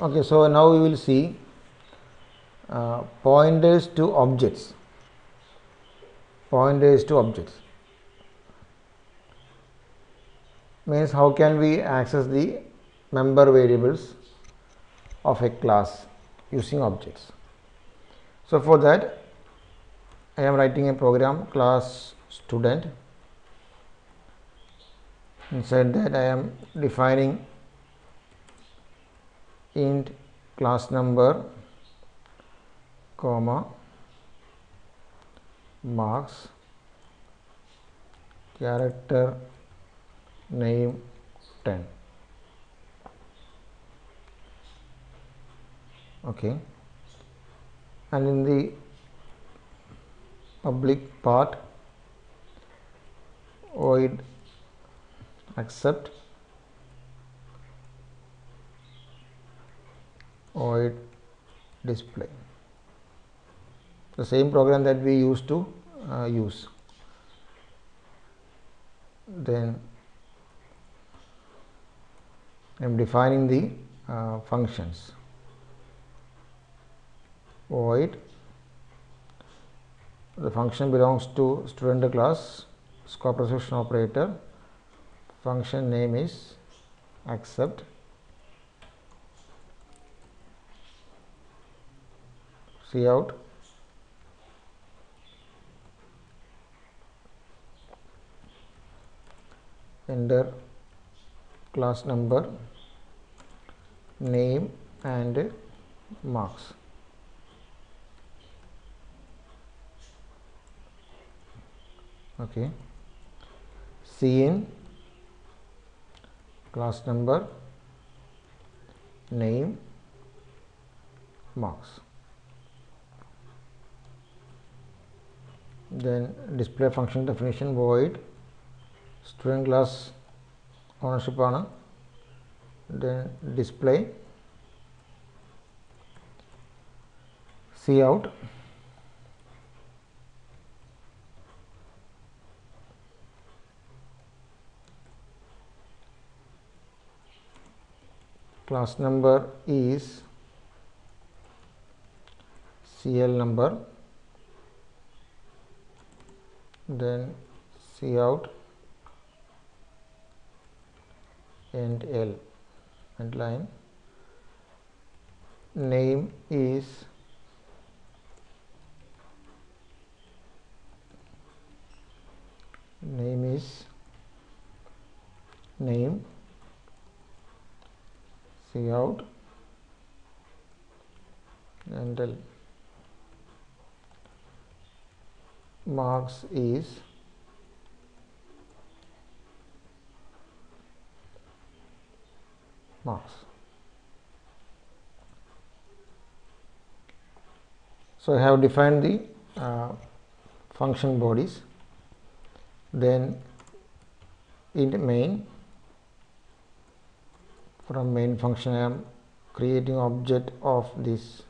Okay, so now we will see pointers to objects. Pointers to objects means how can we access the member variables of a class using objects. So for that I am writing a program class student. Inside that I am defining int class number comma marks character name 10. Okay, and in the public part void accept void display, the same program that we used to use. Then I am defining the functions. Void, the function belongs to student class, scope resolution operator, function name is accept, cout, enter class number, name and marks. Okay, cin class number, name, marks. Then display function definition void student class ownership ആണ്, then display cout class number is cl number, then cout and l and line, name is name cout and l, marks is marks. So I have defined the function bodies. Then in main, from main function I am creating object of this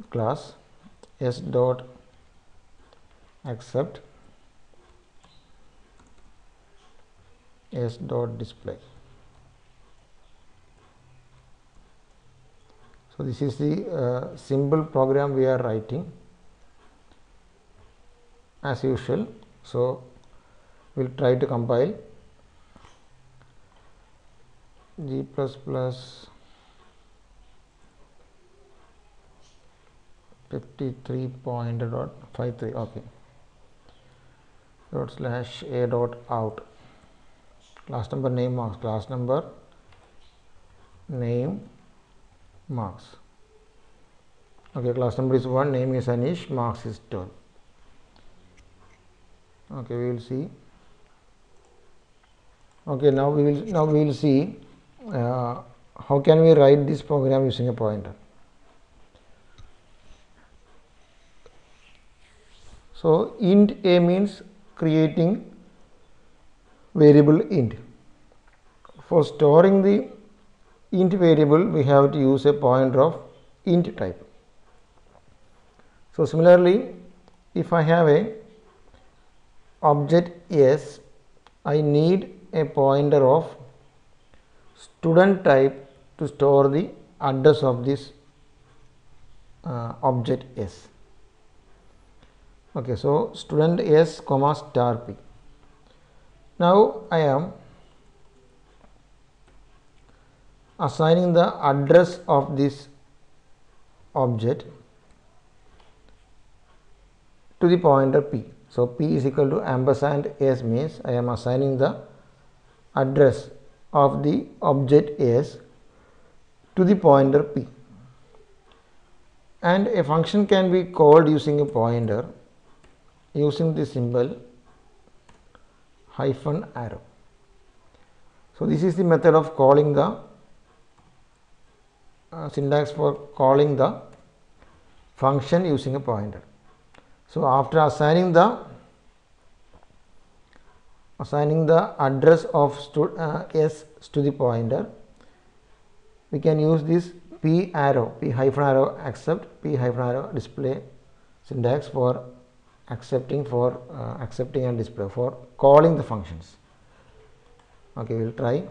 class s dot accept s dot display. So this is the simple program we are writing as usual. So we'll try to compile g++ 53.53. okay, dot slash a dot out class number name marks, class number name marks. Okay, class number is 1, name is Anish, marks is 12. Okay, we will see. Okay, now we will see how can we write this program using a pointer. So int a means creating variable int. For storing the int variable we have to use a pointer of int type. So similarly, if I have a object s, I need a pointer of student type to store the address of this object S. Okay, so student S comma star P. Now I am assigning the address of this object to the pointer P. So P is equal to ampersand S means I am assigning the address of the object S to the pointer P. And a function can be called using a pointer using the symbol hyphen arrow. So this is the method of calling the syntax for calling the function using a pointer. So after assigning the address of S to the pointer, we can use this P hyphen arrow accept, P hyphen arrow display syntax for accepting and display for calling the functions. Okay, we will try.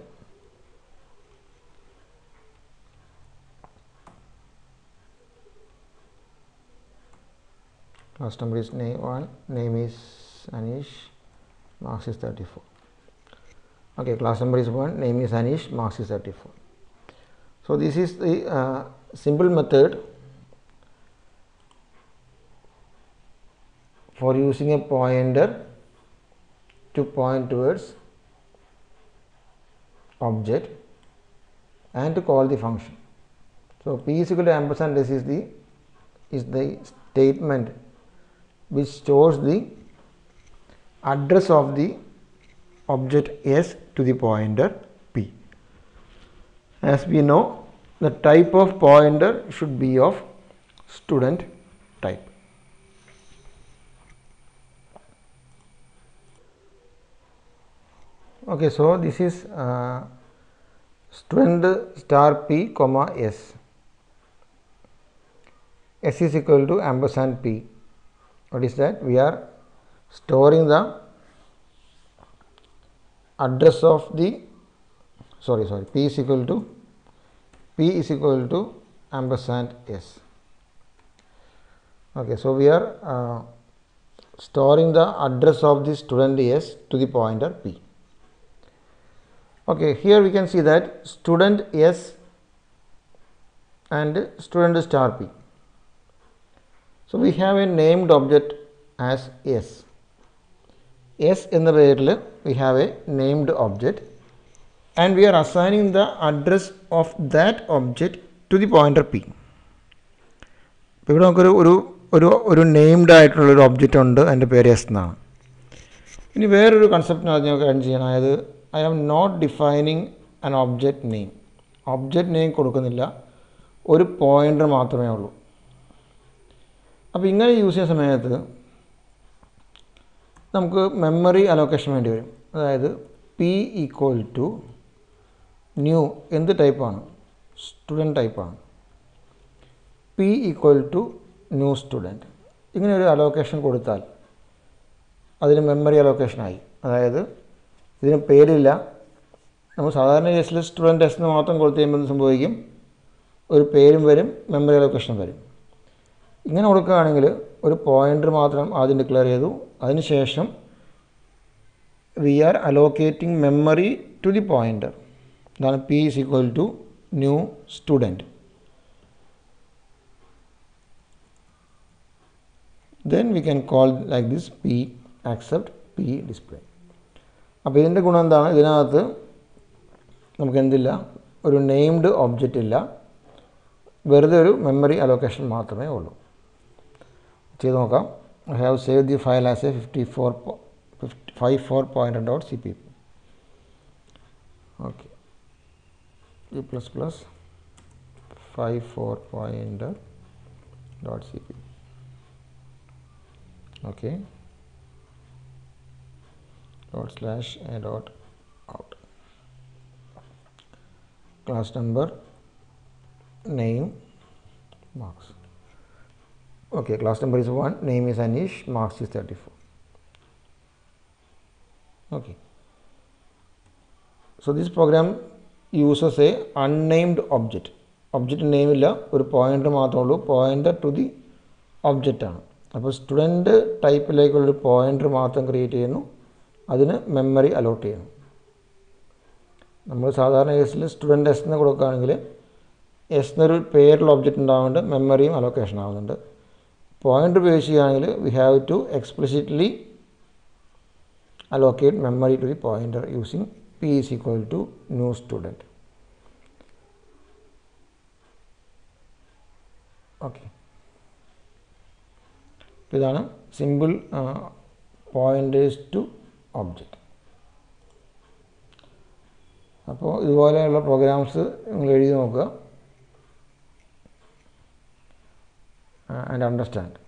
Class number is name 1, name is Anish, marks is 34. Okay, class number is 1, name is Anish, marks is 34. So this is the simple method for using a pointer to point towards object and to call the function. So P is equal to ampersand S is the statement which stores the address of the object S to the pointer P. As we know, the type of pointer should be of student type. Okay, so this is student star P comma S. S is equal to ampersand P. What is that? We are storing the address of the P is equal to ampersand S. Okay, so we are storing the address of the student S to the pointer P. Okay, here we can see that student S and student star P. So we have a named object as S. S in the variable we have a named object and we are assigning the address of that object to the pointer P. ഇവിടെ നമുക്കൊരു named ആയിട്ടുള്ള ഒരു object ഉണ്ട്, അതിൻ്റെ പേര് S എന്നാണ്. ഇനി വേറൊരു കൺസെപ്റ്റിന് അത് നമുക്ക് കാര്യം ചെയ്യണം. അതായത് I am not defining an object name കൊടുക്കുന്നില്ല, ഒരു പോയിൻ്റർ മാത്രമേ ഉള്ളൂ. അപ്പോൾ ഇങ്ങനെ യൂസ് ചെയ്യുന്ന സമയത്ത് നമുക്ക് മെമ്മറി അലോക്കേഷൻ വേണ്ടി വരും. അതായത് പി ഈക്വൽ ടു ന്യൂ എന്ത് ടൈപ്പാണ്? സ്റ്റുഡൻറ്റ് ടൈപ്പാണ്. P equal to new student ഇങ്ങനെ ഒരു അലോക്കേഷൻ കൊടുത്താൽ അതിന് മെമ്മറി അലോക്കേഷനായി. അതായത് ഇതിന് പേരില്ല, നമ്മൾ സാധാരണ കേസിൽ സ്റ്റുഡൻറ്റ് എസ് എന്ന് മാത്രം കൊടുത്തു കഴിയുമ്പോൾ സംഭവിക്കും, ഒരു പേരും വരും, മെമ്മറി അലോക്കേഷൻ വരും. ഇങ്ങനെ കൊടുക്കുകയാണെങ്കിൽ ഒരു പോയിൻ്റർ മാത്രം ആദ്യം ഡിക്ലെയർ ചെയ്തു, അതിനുശേഷം we are allocating memory to the pointer. ഇതാണ് p is equal to new student. Then we can call like this P accept P display. അപ്പോൾ ഇതിൻ്റെ ഗുണം എന്താണ്? ഇതിനകത്ത് നമുക്ക് എന്തില്ല, ഒരു നെയിംഡ് ഒബ്ജക്റ്റ് ഇല്ല, വെറുതെ ഒരു മെമ്മറി അലോക്കേഷൻ മാത്രമേ ഉള്ളൂ. ചെയ്ത് നോക്കാം. I have saved the file as a 54pointer.cpp. Okay, g++ 54pointer.cpp. Okay, /a.out. Class number, name, marks. Okay, class number is 1, name is Anish, marks is 34. Okay, so this program uses a unnamed object. Object നെയിമില്ല, ഒരു pointer മാത്രമേ ഉള്ളൂ, pointer to the ഒബ്ജക്റ്റാണ്. അപ്പോൾ student ടൈപ്പിലേക്കുള്ളൊരു pointer മാത്രം create ചെയ്യുന്നു, അതിന് മെമ്മറി അലോട്ട് ചെയ്യുന്നു. നമ്മൾ സാധാരണ കേസിൽ സ്റ്റുഡൻറ്റ് എസ് എന്ന് കൊടുക്കുകയാണെങ്കിൽ എസ് എന്നൊരു പേരുള്ള ഒബ്ജക്റ്റ് ഉണ്ടാകുന്നുണ്ട്, മെമ്മറിയും അലോക്കേഷൻ ആകുന്നുണ്ട്. പോയിൻ്റർ ഉപയോഗിച്ച് ചെയ്യുകയാണെങ്കിൽ we have to explicitly allocate memory to the pointer using p is equal to new student. Okay, ഇതാണ് സിമ്പിൾ പോയിന്റേഴ്സ് ടു ഒബ്ജക്റ്റ്. അപ്പോൾ ഇതുപോലെയുള്ള പ്രോഗ്രാംസ് നിങ്ങൾ എഴുതി നോക്കുക ആൻഡ് അണ്ടർസ്റ്റാൻഡ്.